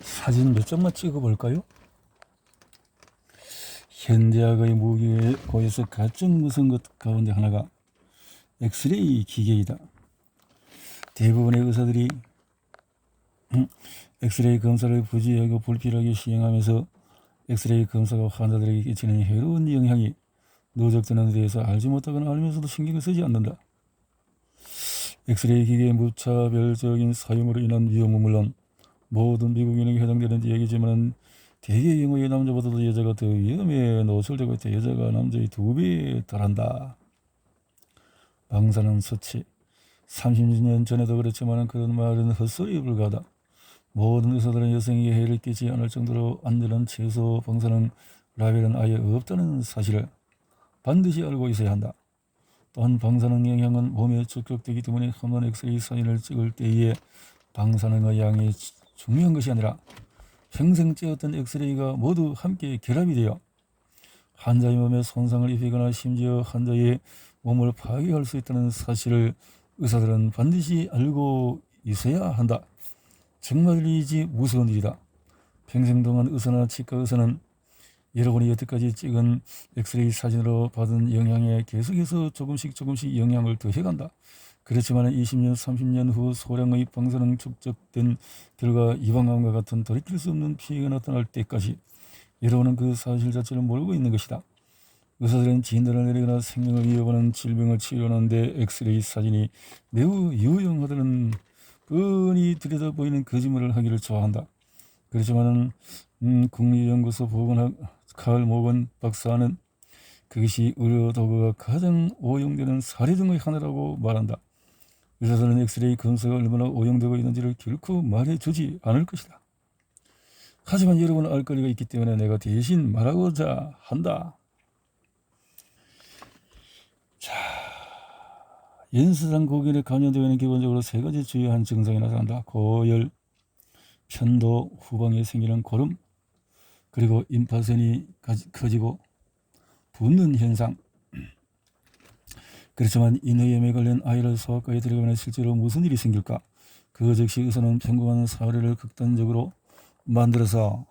사진 몇 장만 찍어볼까요? 현대학의 무기고에서 가장 무서운 것 가운데 하나가 엑스레이 기계이다. 대부분의 의사들이 엑스레이 검사를 부주의하고 불필요하게 시행하면서 엑스레이 검사가 환자들에게 끼치는 해로운 영향이 누적되는 데에서 알지 못하거나 알면서도 신경을 쓰지 않는다. 엑스레이 기계의 무차별적인 사용으로 인한 위험은 물론 모든 미국인에게 해당되는 얘기지만 대개의 경우에 남자보다도 여자가 더 위험에 노출되고 있다. 여자가 남자의 2배에 달한다. 방사능 수치. 30년 전에도 그랬지만 그런 말은 헛소리에 불과하다. 모든 의사들은 여성에게 해를 끼치지 않을 정도로 안전한 최소 방사능 라벨은 아예 없다는 사실을 반드시 알고 있어야 한다. 또한 방사능 영향은 몸에 적격되기 때문에 한번 엑스레이 사진을 찍을 때의 방사능의 양이 중요한 것이 아니라 평생 찍었던 엑스레이가 모두 함께 결합이 되어 환자의 몸에 손상을 입히거나 심지어 환자의 몸을 파괴할 수 있다는 사실을 의사들은 반드시 알고 있어야 한다. 정말이지 무서운 일이다. 평생 동안 의사나 치과 의사는 여러분이 여태까지 찍은 엑스레이 사진으로 받은 영향에 계속해서 조금씩 영향을 더해간다. 그렇지만 20년, 30년 후 소량의 방사능 축적된 결과 이방암과 같은 돌이킬 수 없는 피해가 나타날 때까지 여러분은 그 사실 자체를 모르고 있는 것이다. 의사들은 진단을 내리거나 생명을 위협하는 질병을 치료하는데 엑스레이 사진이 매우 유용하다는 뻔히 들여다보이는 거짓말을 하기를 좋아한다. 그렇지만 국립연구소 보건학 칼 모건 박사는 그것이 의료 도구가 가장 오용되는 사례 중의 하나라고 말한다. 의사들은 엑스레이 검사가 얼마나 오용되고 있는지를 결코 말해주지 않을 것이다. 하지만 여러분은 알 거리가 있기 때문에 내가 대신 말하고자 한다. 자, 연쇄상 고견에 감염되면 기본적으로 3가지 주요한 증상이 나타난다. 고열, 편도, 후방에 생기는 고름, 그리고 임파선이 커지고 붓는 현상. 그렇지만 인후염에 걸린 아이를 소아과에 들어가면 실제로 무슨 일이 생길까? 그 즉시 의사는 평범한 사례를 극단적으로 만들어서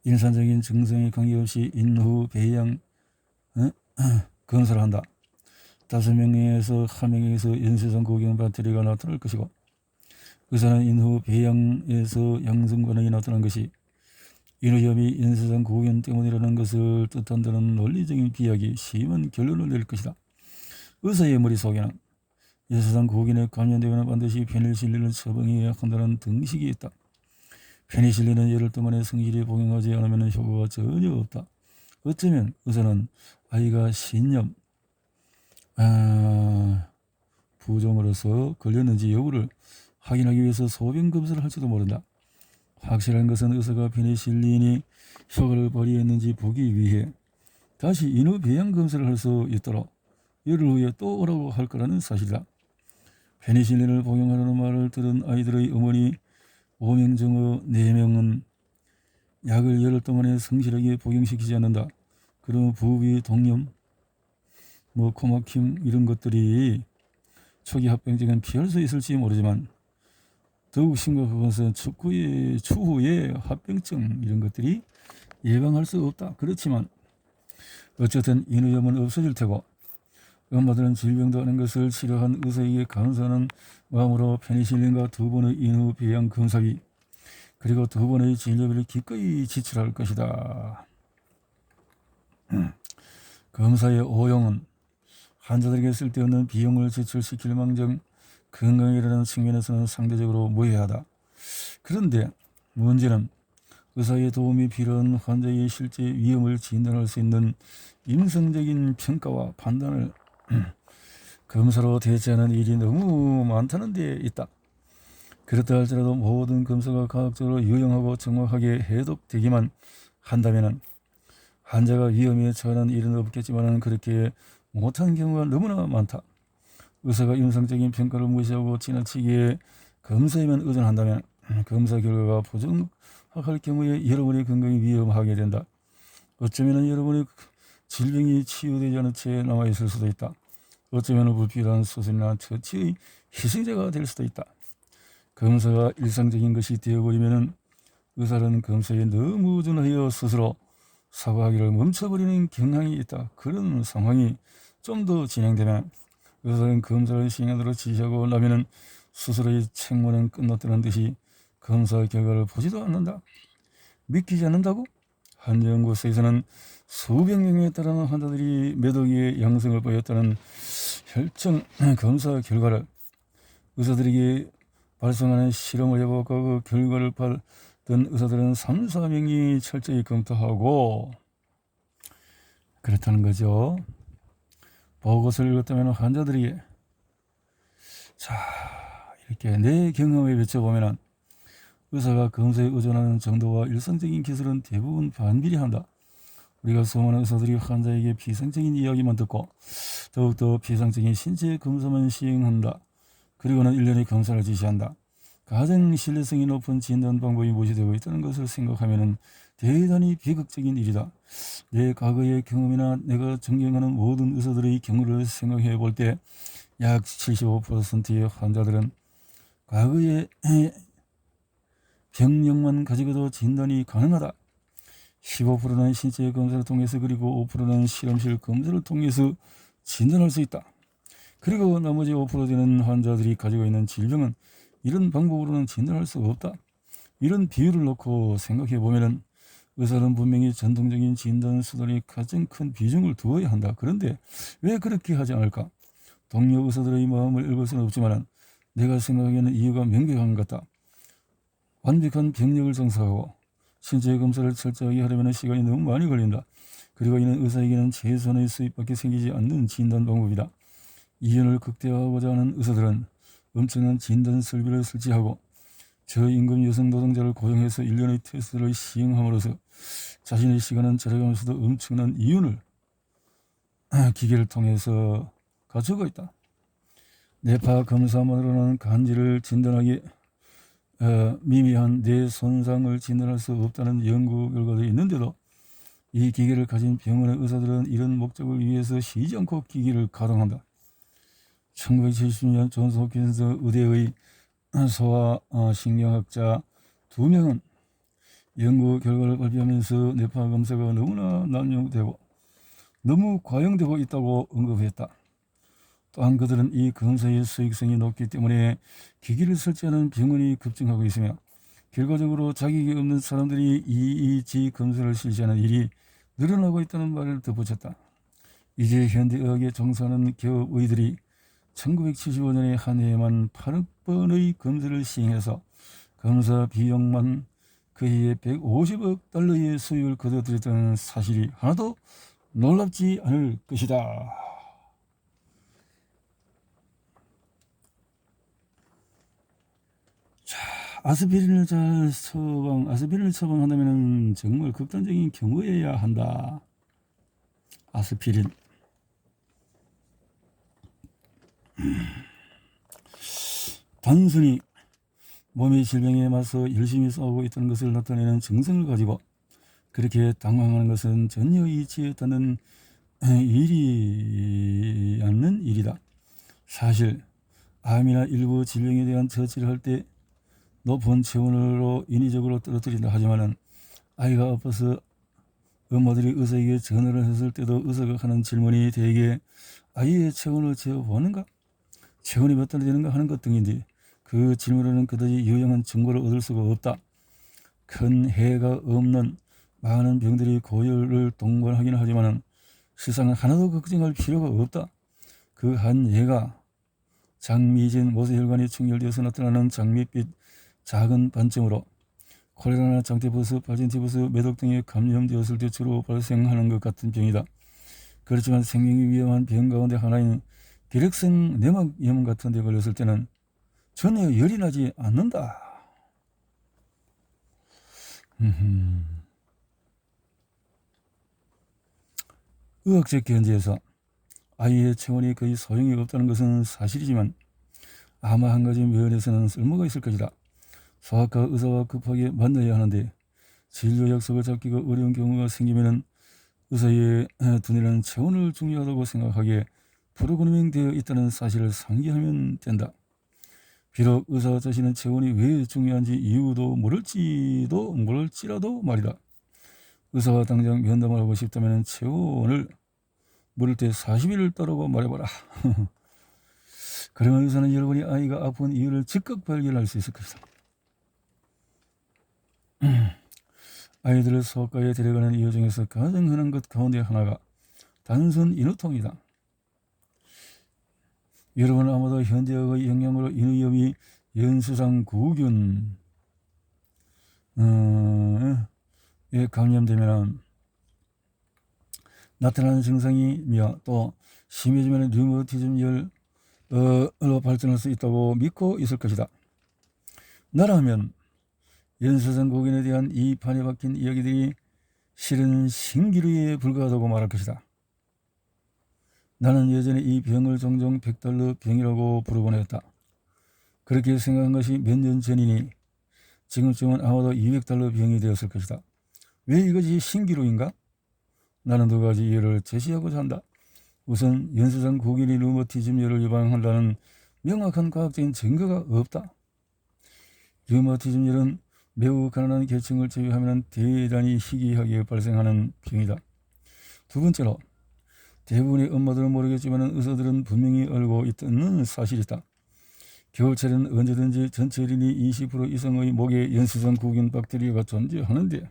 일반적인 증상에 관계없이 인후 배양 검사를 한다. 5명에서 1명에서 연쇄성 고경 바테리가 나타날 것이고 의사는 인후 배양에서 양성 반응이 나타난 것이 인후염이 연쇄성 고경 때문이라는 것을 뜻한다는 논리적인 비약이 심한 결론을 낼 것이다. 의사의 머릿속에는 연쇄성 고경에 감염되면 반드시 페니실린을 처방해야 한다는 등식이 있다. 페니실린은 열흘 동안에 성질이 복용하지 않으면 효과가 전혀 없다. 어쩌면 의사는 아이가 신염, 부종으로서 걸렸는지 여부를 확인하기 위해서 소변 검사를 할지도 모른다. 확실한 것은 의사가 페니실린이 효과를 발휘했는지 보기 위해 다시 인후 배양 검사를 할 수 있도록 열흘 후에 또 오라고 할 거라는 사실이다. 페니실린을 복용하라는 말을 들은 아이들의 어머니 5명 중 4명은 약을 열흘 동안에 성실하게 복용시키지 않는다. 그럼 부비, 동염, 코막힘 이런 것들이 초기 합병증은 피할 수 있을지 모르지만 더욱 심각한 것은 추후에 합병증 이런 것들이 예방할 수 없다. 그렇지만 어쨌든 인후염은 없어질 테고 엄마들은 질병도 아닌 것을 치료한 의사에게 감사하는 마음으로 페니실린과 2번의 인후 배양 검사비 그리고 2번의 진료비를 기꺼이 지출할 것이다. 검사의 오용은 환자들에게 쓸데없는 비용을 지출시킬 망정 건강이라는 측면에서는 상대적으로 무해하다. 그런데 문제는 의사의 도움이 필요한 환자의 실제 위험을 진단할 수 있는 임상적인 평가와 판단을 검사로 대체하는 일이 너무 많다는 데 있다. 그렇다 할지라도 모든 검사가 과학적으로 유용하고 정확하게 해독되기만 한다면 환자가 위험에 처하는 일은 없겠지만 그렇게 못한 경우가 너무나 많다. 의사가 임상적인 평가를 무시하고 지나치게 검사에만 의존한다면 검사 결과가 부정확할 경우에 여러분의 건강이 위험하게 된다. 어쩌면 여러분의 질병이 치유되지 않은 채 남아있을 수도 있다. 어쩌면 불필요한 수술이나 처치의 희생자가 될 수도 있다. 검사가 일상적인 것이 되어버리면 의사는 검사에 너무 의존하여 스스로 사과하기를 멈춰버리는 경향이 있다. 그런 상황이 좀 더 진행되면 의사는 검사를 시행하도록 지시하고 나면은 스스로의 책무는 끝났다는 듯이 검사 결과를 보지도 않는다. 믿기지 않는다고? 한 연구소에서는 수백 명에 달하는 환자들이 몇 억의 양성을 보였다는 혈전 검사 결과를 의사들에게 발송하는 실험을 해보고 그 결과를 받은 의사들은 3, 4명이 철저히 검토하고 그렇다는 거죠. 보고서를 읽었다면 환자들에게 자 이렇게 내 경험에 비춰보면 의사가 검사에 의존하는 정도와 일상적인 기술은 대부분 반비례한다. 우리가 수많은 의사들이 환자에게 비상적인 이야기만 듣고 더욱더 비상적인 신체 검사만 시행한다. 그리고는 일련의 검사를 지시한다. 가장 신뢰성이 높은 진단 방법이 무엇이 되고 있다는 것을 생각하면 대단히 비극적인 일이다. 내 과거의 경험이나 내가 존경하는 모든 의사들의 경우를 생각해 볼 때 약 75%의 환자들은 과거의 병력만 가지고도 진단이 가능하다. 15%는 신체 검사를 통해서 그리고 5%는 실험실 검사를 통해서 진단할 수 있다. 그리고 나머지 5% 되는 환자들이 가지고 있는 질병은 이런 방법으로는 진단할 수가 없다. 이런 비율을 놓고 생각해 보면 의사는 분명히 전통적인 진단 수단에 가장 큰 비중을 두어야 한다. 그런데 왜 그렇게 하지 않을까? 동료 의사들의 마음을 읽을 수는 없지만 내가 생각하기에는 이유가 명백한 것 같다. 완벽한 병력을 정사하고 신체 검사를 철저하게 하려면 시간이 너무 많이 걸린다. 그리고 이는 의사에게는 최소한의 수입밖에 생기지 않는 진단 방법이다. 이윤을 극대화하고자 하는 의사들은 엄청난 진단 설비를 설치하고 저임금 여성 노동자를 고용해서 일련의 테스트를 시행함으로써 자신의 시간은 절약하면서도 엄청난 이윤을 기계를 통해서 가지고 있다. 뇌파 검사만으로는 간질을 진단하기 미미한 뇌 손상을 진단할 수 없다는 연구 결과도 있는데도 이 기계를 가진 병원의 의사들은 이런 목적을 위해서 쉬지 않고 기계를 가동한다. 1970년 존스 홉킨스 의대의 소아신경학자 2명은 연구 결과를 발표하면서 뇌파 검사가 너무나 남용되고 너무 과용되고 있다고 언급했다. 또한 그들은 이 검사의 수익성이 높기 때문에 기기를 설치하는 병원이 급증하고 있으며 결과적으로 자격이 없는 사람들이 EEG 검사를 실시하는 일이 늘어나고 있다는 말을 덧붙였다. 이제 현대의학에 종사하는 기업의들이 1975년에 한 해에만 8번의 검사를 시행해서 검사 비용만 그 해에 150억 달러의 수익을 거둬들였다는 사실이 하나도 놀랍지 않을 것이다. 아스피린을 처방한다면 정말 극단적인 경우여야 한다. 아스피린. 단순히 몸의 질병에 맞서 열심히 싸우고 있다는 것을 나타내는 정성을 가지고 그렇게 당황하는 것은 전혀 이치에 닿는 일이 않는 일이다. 사실 암이나 일부 질병에 대한 처치를 할 때 높은 체온으로 인위적으로 떨어뜨린다 하지만은 아이가 아파서 엄마들이 의사에게 전화를 했을 때도 의사가 하는 질문이 대개 아이의 체온을 재어보는가? 체온이 몇 도나 되는가 하는 것 등인데 그 질문에는 그다지 유용한 증거를 얻을 수가 없다. 큰 해가 없는 많은 병들이 고열을 동반하기는 하지만 실상은 하나도 걱정할 필요가 없다. 그 한 예가 장미진 모세혈관이 충혈되어서 나타나는 장밋빛 작은 반점으로 콜레라나 장티푸스, 발진티푸스, 매독 등에 감염되었을 때 주로 발생하는 것 같은 병이다. 그렇지만 생명이 위험한 병 가운데 하나인 기력성 내막염 같은 데 걸렸을 때는 전혀 열이 나지 않는다. 의학적 견지에서 아이의 체온이 거의 소용이 없다는 것은 사실이지만 아마 한 가지 면에서는 쓸모가 있을 것이다. 소아과 의사와 급하게 만나야 하는데 진료 약속을 잡기가 어려운 경우가 생기면 의사의 두뇌는 체온을 중요하다고 생각하기에 프로그래밍 되어 있다는 사실을 상기하면 된다. 비록 의사 자신은 체온이 왜 중요한지 이유도 모를지라도 말이다. 의사가 당장 면담을 하고 싶다면 체온을 물을 때 40일을 따르고 말해봐라. 그러면 의사는 여러분이 아이가 아픈 이유를 즉각 발견할 수 있을 것이다. 아이들을 소아과에 데려가는 이유 중에서 가장 흔한 것 가운데 하나가 단순 인후통이다. 여러분은 아마도 현대의학의 영향으로 인후염이 연수상구균에 감염되면 나타나는 증상이며 또 심해지면 류머티즘열로 발전할 수 있다고 믿고 있을 것이다. 나라면 연수상구균에 대한 이 판에 박힌 이야기들이 실은 신기루에 불과하다고 말할 것이다. 나는 예전에 이 병을 종종 $100 병이라고 부르곤 했다. 그렇게 생각한 것이 몇 년 전이니 지금쯤은 아마도 $200 병이 되었을 것이다. 왜 이것이 신기루인가? 나는 두 가지 이유를 제시하고자 한다. 우선 연수상 구균이 류머티즘열을 예방한다는 명확한 과학적인 증거가 없다. 류머티즘열은 매우 가난한 계층을 제외하면 대단히 희귀하게 발생하는 병이다. 두 번째로 대부분의 엄마들은 모르겠지만 의사들은 분명히 알고 있다는 사실이 있다. 겨울철에는 언제든지 전체 어린이 20% 이상의 목에 연수상 구균 박테리아가 존재하는데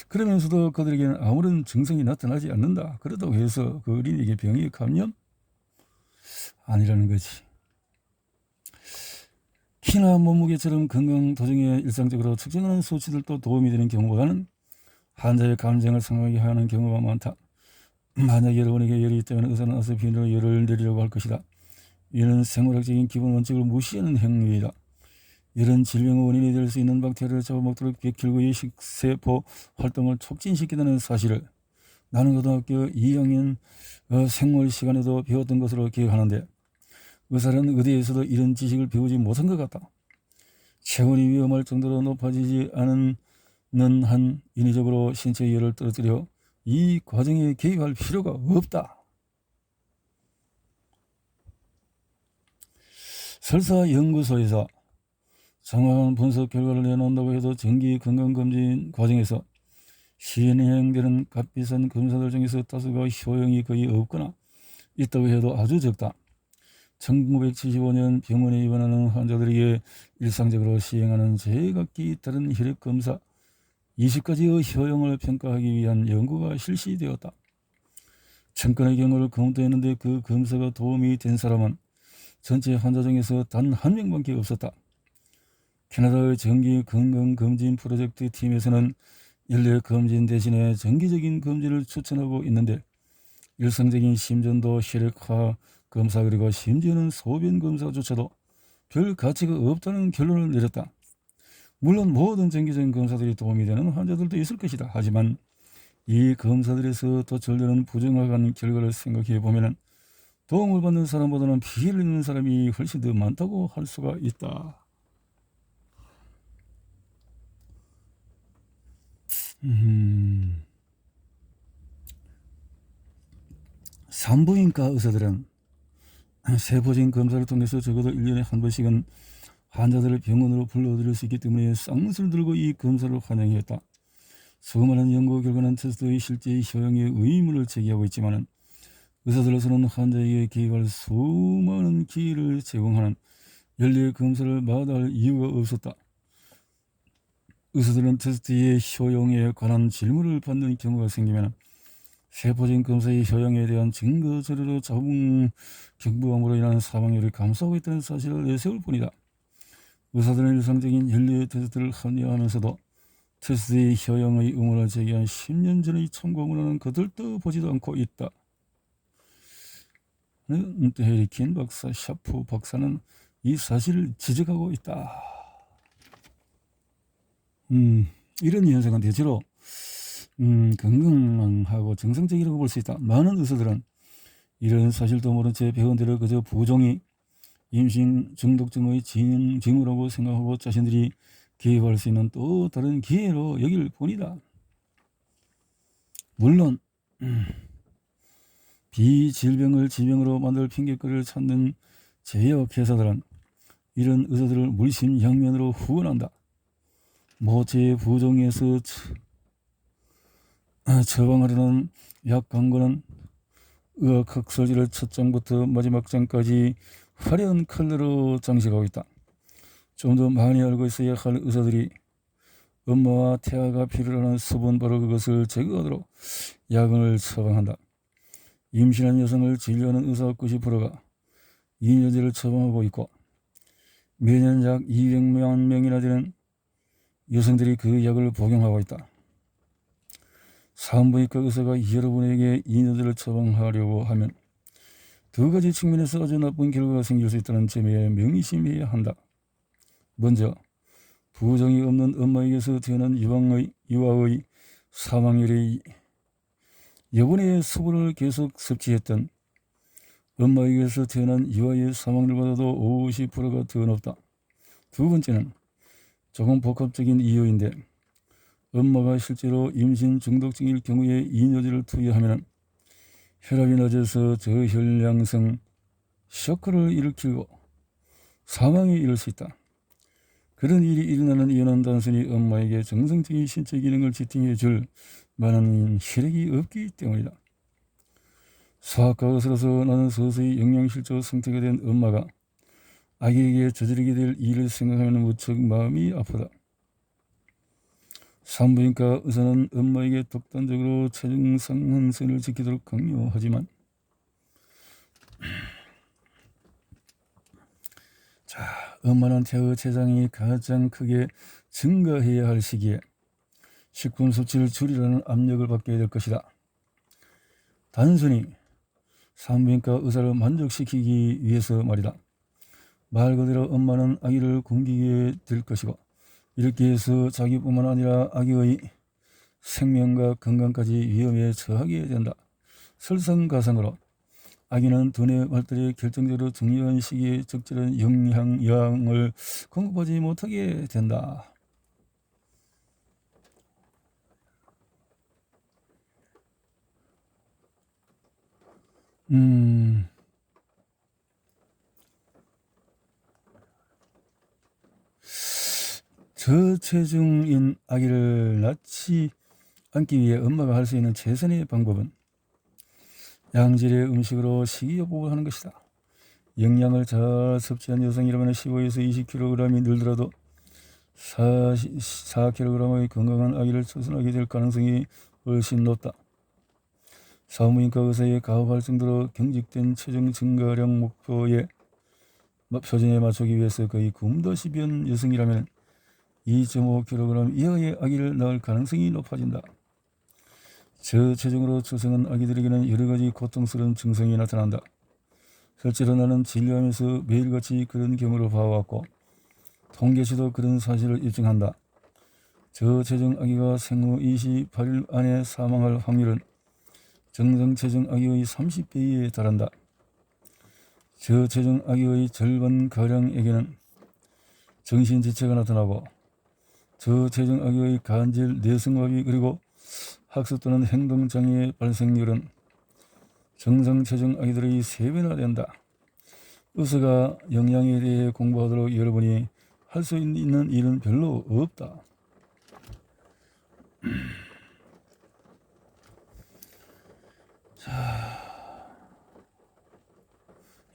그러면서도 그들에게는 아무런 증상이 나타나지 않는다. 그렇다고 해서 그 어린이에게 병이 감염? 아니라는 거지. 키나 몸무게처럼 건강 도중에 일상적으로 측정하는 수치들도 도움이 되는 경우보다는 환자의 감정을 상하게 하는 경우가 많다. 만약 여러분에게 열이 있다면 의사는 어서 비누로 열을 내리려고 할 것이다. 이는 생물학적인 기본 원칙을 무시하는 행위이다. 이런 질병의 원인이 될 수 있는 박테리아를 잡아먹도록 백혈구의 식세포 활동을 촉진시키다는 사실을 나는 고등학교 2학년 생물 시간에도 배웠던 것으로 기억하는데 의사는 의대에서도 이런 지식을 배우지 못한 것 같다. 체온이 위험할 정도로 높아지지 않은 한 인위적으로 신체 열을 떨어뜨려 이 과정에 개입할 필요가 없다. 설사 연구소에서 정확한 분석 결과를 내놓는다고 해도 정기 건강검진 과정에서 시행되는 값비싼 검사들 중에서 다수가 효용이 거의 없거나 있다고 해도 아주 적다. 1975년 병원에 입원하는 환자들에게 일상적으로 시행하는 제각기 다른 혈액검사 20가지의 효용을 평가하기 위한 연구가 실시되었다. 1000건의 경우를 검토했는데 그 검사가 도움이 된 사람은 전체 환자 중에서 단 한 명밖에 없었다. 캐나다의 정기 건강검진 프로젝트 팀에서는 연례검진 대신에 정기적인 검진을 추천하고 있는데 일상적인 심전도 혈액화 검사 그리고 심지어는 소변 검사조차도 별 가치가 없다는 결론을 내렸다. 물론 모든 정기적인 검사들이 도움이 되는 환자들도 있을 것이다. 하지만 이 검사들에서 도출되는 부정확한 결과를 생각해 보면 도움을 받는 사람보다는 피해를 입는 사람이 훨씬 더 많다고 할 수가 있다. 산부인과 의사들은 세포적인 검사를 통해서 적어도 1년에 한 번씩은 환자들을 병원으로 불러들일 수 있기 때문에 쌍수를 들고 이 검사를 환영했다. 수많은 연구 결과는 테스트의 실제 효용에 의문을 제기하고 있지만 의사들로서는 환자에게 개입할 수많은 기회를 제공하는 연례 검사를 마다할 이유가 없었다. 의사들은 테스트의 효용에 관한 질문을 받는 경우가 생기면 세포적인 검사의 효용에 대한 증거 자료로 자궁 경부암으로 인한 사망률을 감소하고 있다는 사실을 내세울 뿐이다. 의사들은 일상적인 연례 테스트를 합리화하면서도 테스트의 효용의 의문을 제기한 10년 전의 참고문헌은 거들떠 보지도 않고 있다. 헤리킨 박사, 샤프 박사는 이 사실을 지적하고 있다. 이런 현상은 대체로 건강하고 정상적이라고 볼 수 있다. 많은 의사들은 이런 사실도 모른 채 병원들을 그저 부종이 임신 중독증의 징후라고 생각하고 자신들이 개입할 수 있는 또 다른 기회로 여길 뿐이다. 물론 비질병을 질병으로 만들 핑계거리를 찾는 제약회사들은 이런 의사들을 물심양면으로 후원한다. 모체의 부종에서 처방하려는 약 광고는 의학학설지를 첫 장부터 마지막 장까지 화려한 컬러로 장식하고 있다. 좀 더 많이 알고 있어야 할 의사들이 엄마와 태아가 필요로 하는 수분 바로 그것을 제거하도록 약을 처방한다. 임신한 여성을 진료하는 의사 90%가 이뇨제를 처방하고 있고 매년 약 200만 명이나 되는 여성들이 그 약을 복용하고 있다. 산부인과 의사가 여러분에게 이뇨제를 처방하려고 하면 두 가지 측면에서 아주 나쁜 결과가 생길 수 있다는 점에 명심해야 한다. 먼저 부종이 없는 엄마에게서 태어난 유아의 사망률이 여분의 수분을 계속 섭취했던 엄마에게서 태어난 유아의 사망률보다도 50%가 더 높다. 두 번째는 조금 복합적인 이유인데 엄마가 실제로 임신 중독증일 경우에 이뇨제를 투여하면 혈압이 낮아서 저혈량성 쇼크를 일으키고 사망에 이를 수 있다. 그런 일이 일어나는 이유는 단순히 엄마에게 정상적인 신체 기능을 지탱해 줄 만한 혈액이 없기 때문이다. 소아과 의사로서 나는 서서히 영양실조 상태가 된 엄마가 아기에게 저지르게 될 일을 생각하면 무척 마음이 아프다. 산부인과 의사는 엄마에게 독단적으로 체중 상한선을 지키도록 강요하지만 엄마는 태아 체장이 가장 크게 증가해야 할 시기에 식품 섭취를 줄이라는 압력을 받게 될 것이다. 단순히 산부인과 의사를 만족시키기 위해서 말이다. 말 그대로 엄마는 아기를 굶기게 될 것이고 이렇게 해서 자기뿐만 아니라 아기의 생명과 건강까지 위험에 처하게 된다. 설상가상으로 아기는 두뇌 발달에 결정적으로 중요한 시기에 적절한 영양을 공급하지 못하게 된다. 저체중인 아기를 낳지 않기 위해 엄마가 할 수 있는 최선의 방법은 양질의 음식으로 식이요법을 하는 것이다. 영양을 잘 섭취한 여성이라면 15에서 20kg이 늘더라도 4kg의 건강한 아기를 출산하게 될 가능성이 훨씬 높다. 산부인과 의사에 가혹할 정도로 경직된 체중 증가량 목표에 표준에 맞추기 위해서 거의 굶다시피 한 여성이라면 2.5kg 이하의 아기를 낳을 가능성이 높아진다. 저체중으로 출생한 아기들에게는 여러가지 고통스러운 증상이 나타난다. 실제로 나는 진료하면서 매일같이 그런 경우를 봐왔고 통계치도 그런 사실을 입증한다. 저체중 아기가 생후 28일 안에 사망할 확률은 정상체중 아기의 30배에 달한다. 저체중 아기의 절반가량에게는 정신지체가 나타나고 저체중 아기의 간질, 내성마비 그리고 학습 또는 행동장애 발생률은 정상체중 아기들의 3배나 된다. 의사가 영양에 대해 공부하도록 여러분이 할 수 있는 일은 별로 없다.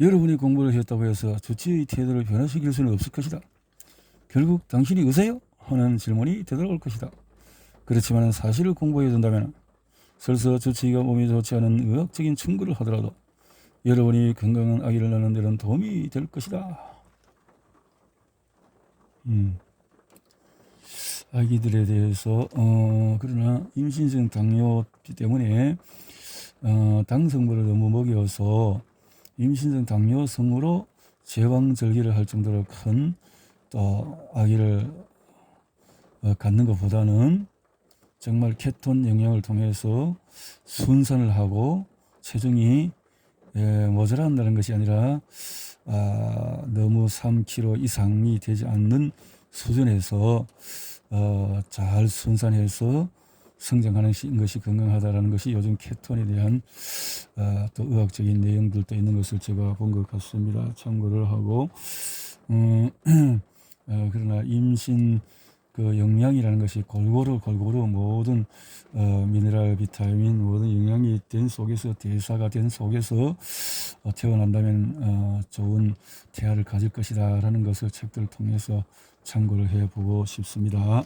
여러분이 공부를 했다고 해서 주치의 태도를 변화시킬 수는 없을 것이다. 결국 당신이 의사요? 하는 질문이 되돌아올 것이다. 그렇지만 사실을 공부해야 된다면 설사 주치의가 몸이 좋지 않은 의학적인 충고를 하더라도 여러분이 건강한 아기를 낳는 데는 도움이 될 것이다. 아기들에 대해서 그러나 임신성 당뇨 때문에 당성분을 너무 먹여서 임신성 당뇨성으로 제왕절개를 할 정도로 큰 또 아기를 갖는 것보다는 정말 케톤 영양을 통해서 순산을 하고 체중이 모자란다는 것이 아니라 너무 3kg 이상이 되지 않는 수준에서 잘 순산해서 성장하는 것이 건강하다라는 것이 요즘 케톤에 대한 또 의학적인 내용들도 있는 것을 제가 본 것 같습니다. 참고를 하고 어, 그러나 임신 그 영양이라는 것이 골고루 모든 미네랄, 비타민, 모든 영양이 된 속에서 대사가 된 속에서 태어난다면 좋은 태아를 가질 것이다라는 것을 책들을 통해서 참고를 해보고 싶습니다.